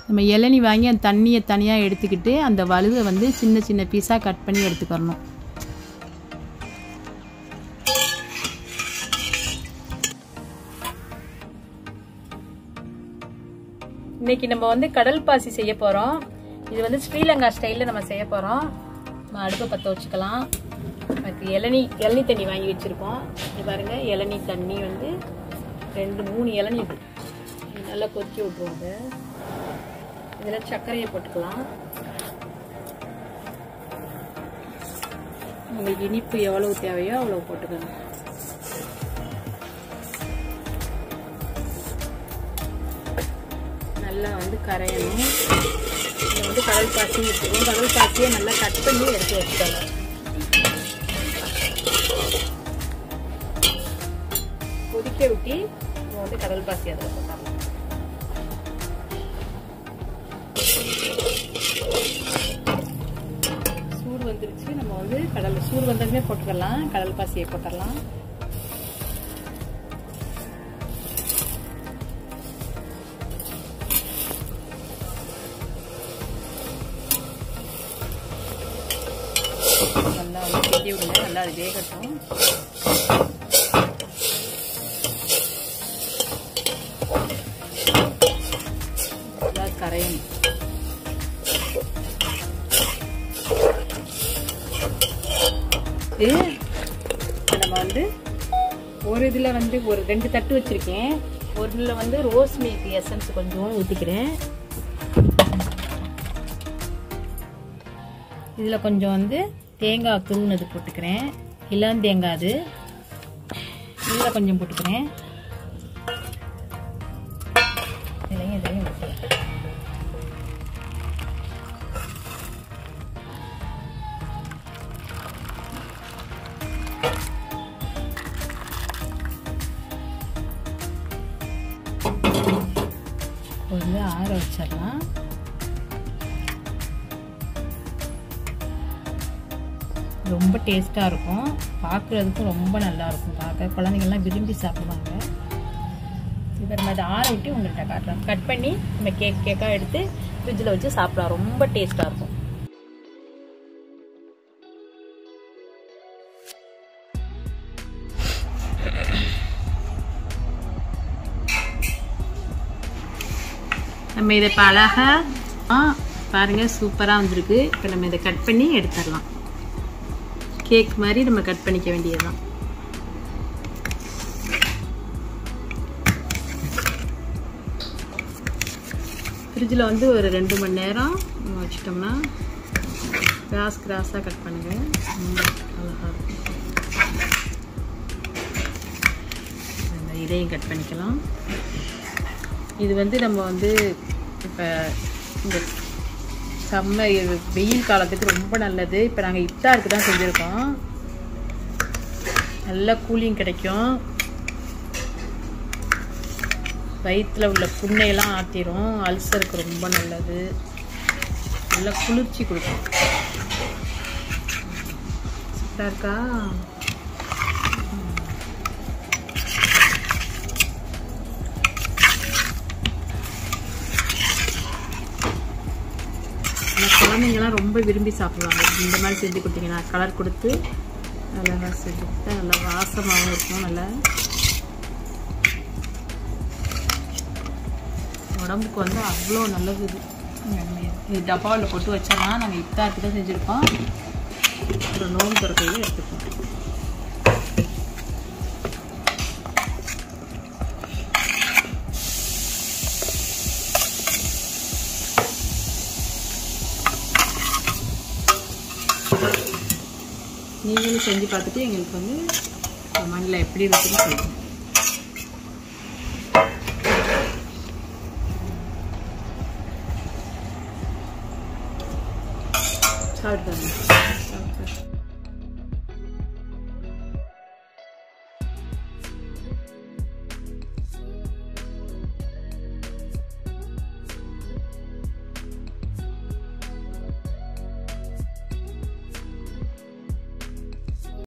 நம்ம இளநீ வாங்கி அந்த தண்ணியை தனியாக எடுத்துக்கிட்டு அந்த வலுவை வந்து சின்ன சின்ன பீஸாக கட் பண்ணி எடுத்துக்கிறணும். இன்னைக்கு நம்ம வந்து கடல் பாசி செய்ய போகிறோம். இது வந்து ஸ்ரீலங்கா ஸ்டைலில் நம்ம செய்ய போகிறோம். நம்ம அடுப்பை பற்ற வச்சுக்கலாம். அதுக்கு இளநீ தண்ணி வாங்கி வச்சுருக்கோம். இது பாருங்கள், இளநீ தண்ணி வந்து 2-3 இளநீ இது நல்லா கொதிக்க விட்ருவாங்க. இதில் சர்க்கரையை போட்டுக்கலாம். உங்களுக்கு இனிப்பு எவ்வளவு தேவையோ அவ்வளோ போட்டுக்கணும். நல்லா வந்து கரையணும். இதை வந்து கடல் பாசி வச்சுருக்கோம். கடல் பாசியை நல்லா கட் பண்ணி எடுத்து வச்சுக்கலாம். கொதிக்க விட்டு நம்ம வந்து கடல் பாசி அதில் போட்டலாம். சூடு வந்துருச்சு. நம்ம வந்து சூடு வந்ததுமே போட்டுக்கலாம். கடல் பாசியை போட்டுடலாம். நல்லா வந்து கிண்டி விடுங்க. நல்லா அது வேகட்டும். நல்லா கரையணும். நம்ம வந்து ஒரு இதில் வந்து ஒரு 2 தட்டு வச்சுருக்கேன். ஒரு இதில் வந்து ரோஸ் மில்க் எசன்ஸ் கொஞ்சம் ஊற்றிக்கிறேன். இதில் கொஞ்சம் வந்து தேங்காய் துருவினது போட்டுக்கிறேன். இளம் தேங்காய் அது இதில் கொஞ்சம் போட்டுக்கிறேன். இதையும் ஊற்றுறேன். வந்து ஆற வச்சிடலாம். ரொம்ப டேஸ்ட்டாக இருக்கும். பார்க்குறதுக்கும் ரொம்ப நல்லாயிருக்கும். பார்க்க குழந்தைங்கள்லாம் விரும்பி சாப்பிடுவாங்க. இப்போ நம்ம அதை ஆற விட்டு உங்கள்கிட்ட காட்டுறோம். கட் பண்ணி நம்ம கேக்காக எடுத்து ஃப்ரிட்ஜில் வச்சு சாப்பிடலாம். ரொம்ப டேஸ்ட்டாக இருக்கும். நம்ம இதை இப்போ அழகாக பாருங்கள், சூப்பராக வந்திருக்கு. இப்போ நம்ம இதை கட் பண்ணி எடுத்துடலாம். கேக் மாதிரி நம்ம கட் பண்ணிக்க வேண்டியதுதான். ஃப்ரிட்ஜில் வந்து ஒரு 2 மணி நேரம் வச்சிட்டோம்னா கிராஸாக கட் பண்ணுங்க. அழகாக இருக்கும். இதையும் கட் பண்ணிக்கலாம். இது வந்து நம்ம வந்து இப்போ இந்த வெயில் காலத்துக்கு ரொம்ப நல்லது. இப்போ நாங்கள் இஃப்தாருக்கு தான் செஞ்சுருக்கோம். நல்ல கூலிங் கிடைக்கும். வயிற்றில் உள்ள புண்ணையெல்லாம் ஆற்றிடும். அல்சருக்கு ரொம்ப நல்லது. நல்ல குளிர்ச்சி கொடுக்கும். சூப்பராக இருக்கா? குழந்தைங்கலாம் ரொம்ப விரும்பி சாப்பிடுவாங்க. இந்த மாதிரி செஞ்சு கொடுத்தீங்கன்னா கலர் கொடுத்து நல்லா செஞ்சு கொடுத்தா நல்லா வாசமாகவும் இருக்கும். நல்லா உடம்புக்கு வந்து அவ்வளோ நல்லது. இது டப்பாவில் போட்டு வச்சோம்னா நாங்கள் இஃப்தாருக்கு தான் செஞ்சுருக்கோம். ஒரு நோம்பு திறக்கையே எடுத்துப்போம். நீங்களும் செஞ்சு பார்த்துட்டு எங்களுக்கு வந்து கமெண்ட்ல எப்படி இருக்குன்னு சொல்லுங்க. சாப்பிட்டு